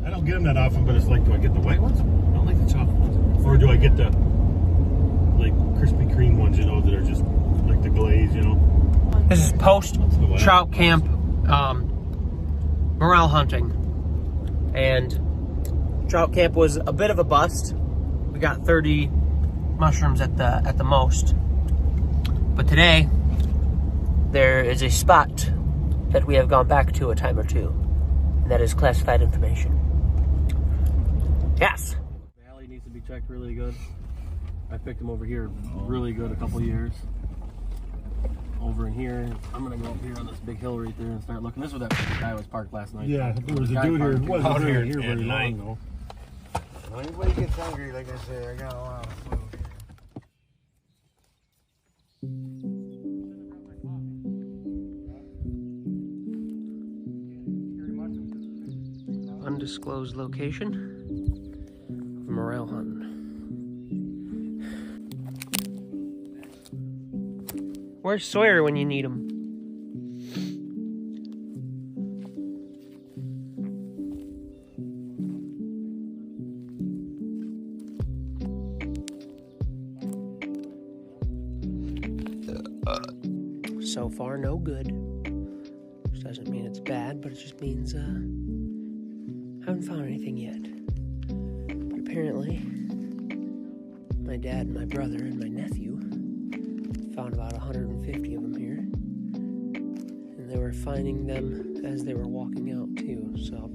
I don't get them that often, but it's like, do I get the white ones? I don't like the chocolate ones. Or do I get the, like, Krispy Kreme ones, you know, that are just like the glaze, you know? This is post trout camp morel hunting. And trout camp was a bit of a bust. We got 30 mushrooms at the most. But today, there is a spot that we have gone back to a time or two. And that is classified information. Yes. Valley needs to be checked really good. I picked them over here really good a couple years. Over in here, I'm gonna go up here on this big hill right there and start looking. This is where that guy was parked last night. Yeah, there was a dude here who wasn't out here very long though. When anybody gets hungry, like I said, I got a lot of food here. Undisclosed location of morel hunting. Where's Sawyer when you need him? So far, no good. Which doesn't mean it's bad, but it just means haven't found anything yet. But apparently, my dad and my brother and my nephew found about 150 of them here, and they were finding them as they were walking out too, so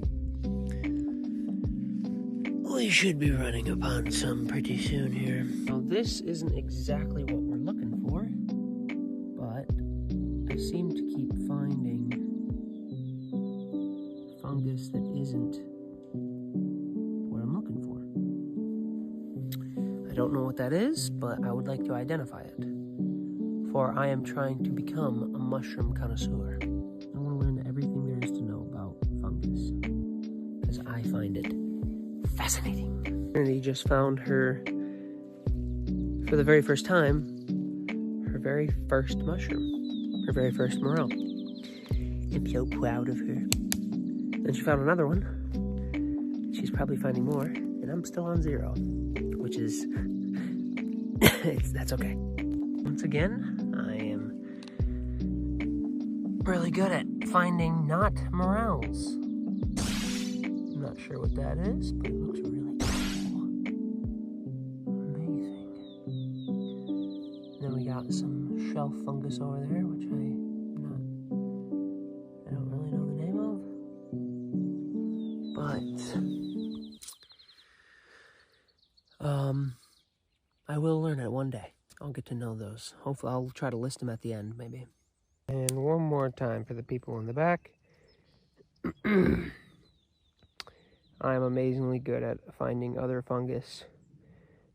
we should be running upon some pretty soon here. Now this isn't exactly what we're looking for, but I seem to keep finding fungus that isn't what I'm looking for. I don't know what that is, but I would like to identify it. For I am trying to become a mushroom connoisseur. I want to learn everything there is to know about fungus, because I find it fascinating. Trinity just found her, for the very first time, her very first mushroom, her very first morel. I'm so proud of her. Then she found another one. She's probably finding more, and I'm still on 0, which is, that's okay. Once again, I am really good at finding not morels. I'm not sure what that is, but it looks really cool. Amazing. Then we got some shelf fungus over there, which I don't really know the name of. But I will learn it one day. I'll get to know those. Hopefully, I'll try to list them at the end, maybe. And one more time for the people in the back. I'm amazingly good at finding other fungus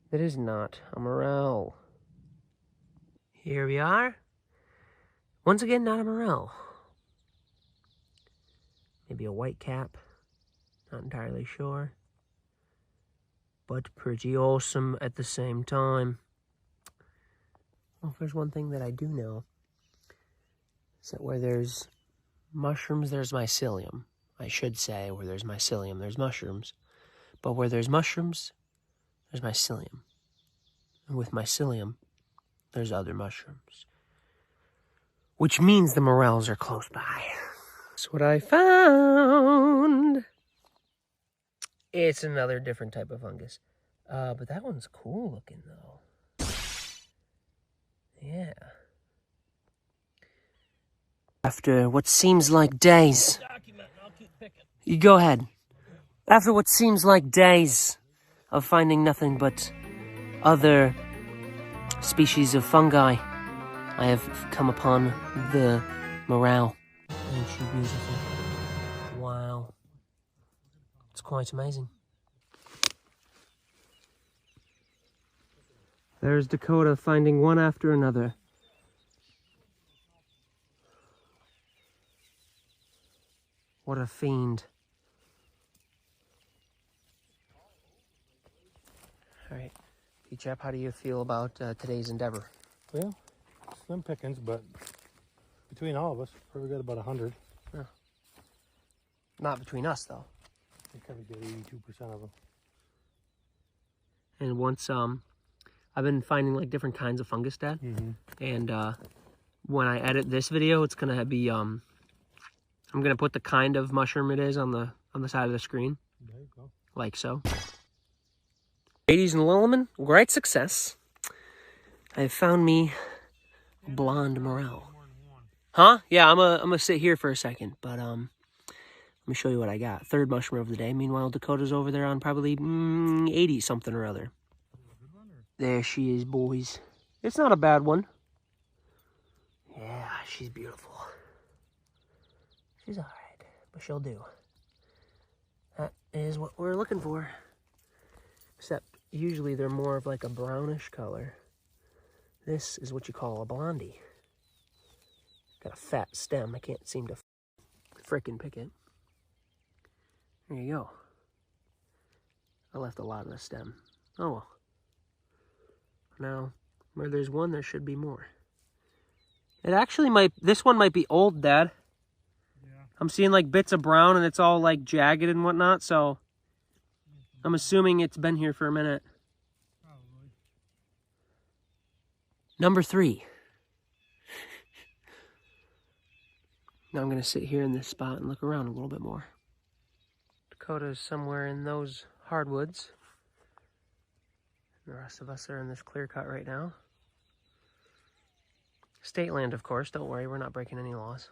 that is not a morel. Here we are. Once again, not a morel. Maybe a white cap. Not entirely sure. But pretty awesome at the same time. Well, if there's one thing that I do know, is that where there's mushrooms, there's mycelium. I should say, where there's mycelium, there's mushrooms. But where there's mushrooms, there's mycelium. And with mycelium, there's other mushrooms. Which means the morels are close by. That's what I found. It's another different type of fungus. But that one's cool looking, though. Yeah. After what seems like days. You go ahead. After what seems like days of finding nothing but other species of fungi, I have come upon the morel. Ain't she beautiful? Wow. It's quite amazing. There's Dakota finding one after another. What a fiend. All right, P-Chap, how do you feel about today's endeavor? Well, slim pickings, but between all of us, probably got about 100. Yeah. Not between us, though. I probably get 82% of them. And once, I've been finding like different kinds of fungus, Dad. And when I edit this video, it's gonna be, I'm gonna put the kind of mushroom it is on the side of the screen. There you go. Like so. Ladies and gentlemen, great success. I found me a blonde morel. Huh? Yeah, I'm gonna sit here for a second, but let me show you what I got. Third mushroom of the day. Meanwhile, Dakota's over there on probably 80 something or other. There she is, boys. It's not a bad one. Yeah, she's beautiful. She's all right, but she'll do. That is what we're looking for. Except usually they're more of like a brownish color. This is what you call a blondie. Got a fat stem. I can't seem to frickin' pick it. There you go. I left a lot of the stem. Oh well. Now, where there's one, there should be more. It actually might, this one might be old, Dad. Yeah. I'm seeing like bits of brown and it's all like jagged and whatnot, so I'm assuming it's been here for a minute. Probably. Number 3. Now I'm going to sit here in this spot and look around a little bit more. Dakota's somewhere in those hardwoods. The rest of us are in this clear cut right now. State land, of course. Don't worry, we're not breaking any laws.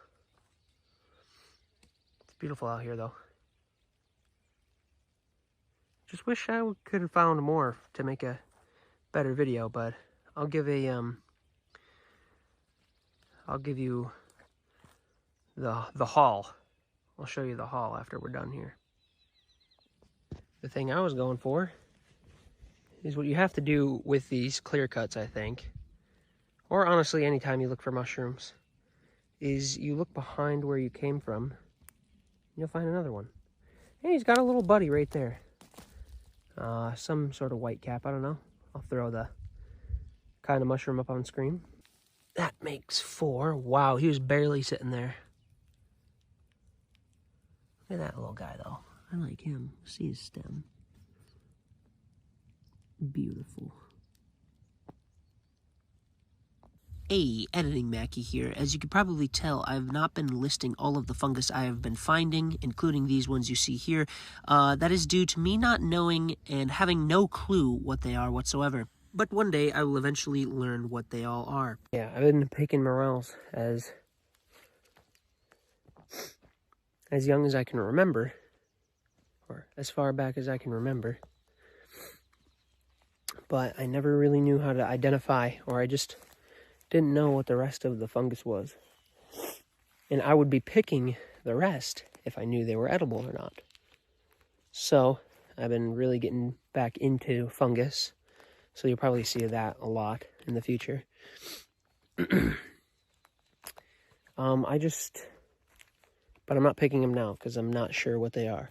It's beautiful out here, though. Just wish I could have found more to make a better video, but I'll give you the haul. I'll show you the haul after we're done here. The thing I was going for is what you have to do with these clear cuts, I think, or honestly anytime you look for mushrooms, is you look behind where you came from, you'll find another one. Hey, he's got a little buddy right there. Some sort of white cap, I don't know. I'll throw the kind of mushroom up on screen. That makes 4. Wow, he was barely sitting there. Look at that little guy, though. I like him. See his stem. Beautiful. Hey, Editing Mackie here. As you can probably tell, I've not been listing all of the fungus I have been finding, including these ones you see here. That is due to me not knowing and having no clue what they are whatsoever. But one day I will eventually learn what they all are. Yeah, I've been picking morels as young as I can remember, or as far back as I can remember. But I never really knew how to identify, or I just didn't know what the rest of the fungus was. And I would be picking the rest if I knew they were edible or not. So I've been really getting back into fungus. So you'll probably see that a lot in the future. But I'm not picking them now because I'm not sure what they are.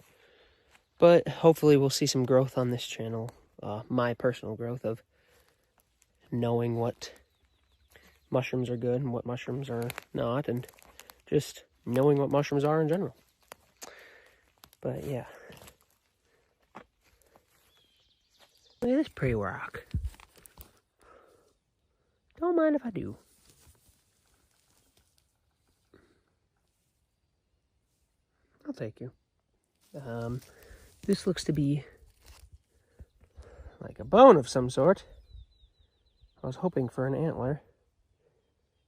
But hopefully we'll see some growth on this channel. My personal growth of knowing what mushrooms are good and what mushrooms are not, and just knowing what mushrooms are in general. But yeah. Look at this pretty rock. Don't mind if I do. I'll take you. This looks to be like a bone of some sort. I was hoping for an antler.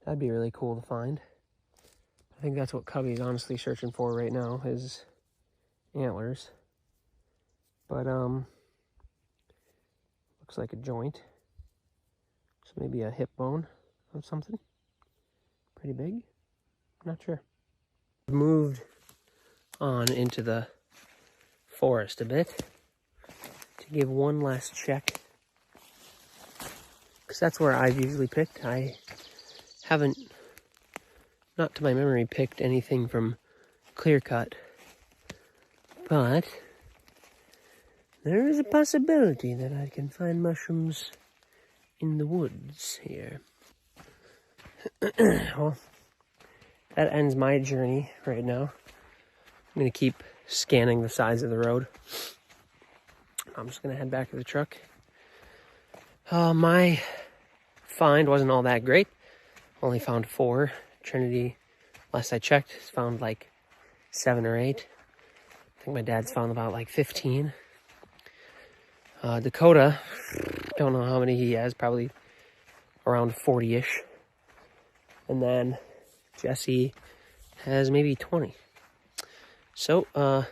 That'd be really cool to find. I think that's what Cubby's honestly searching for right now, is antlers. But, looks like a joint. So maybe a hip bone of something. Pretty big. Not sure. Moved on into the forest a bit to give one last check, because that's where I've usually picked. I haven't, not to my memory, picked anything from clear cut, but there is a possibility that I can find mushrooms in the woods here. Well, that ends my journey right now. I'm going to keep scanning the sides of the road. I'm just gonna head back to the truck. My find wasn't all that great. Only found 4. Trinity, last I checked, found like 7 or 8. I think my dad's found about like 15. Dakota, don't know how many he has, probably around 40-ish. And then Jesse has maybe 20. So, I'm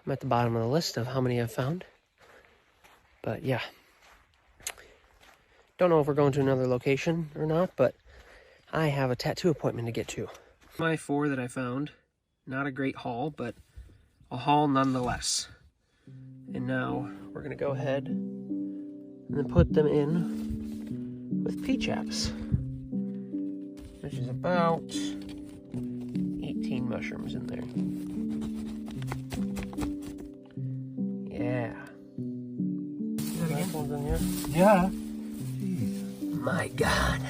at the bottom of the list of how many I've found. But yeah. Don't know if we're going to another location or not, but I have a tattoo appointment to get to. My 4 that I found, not a great haul, but a haul nonetheless. And now we're gonna go ahead and then put them in with P-chaps, which is about 18 mushrooms in there. Yeah. See that again? One's in here? Yeah. My God.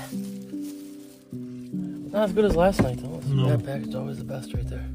Not as good as last night though. No. That package is always the best right there.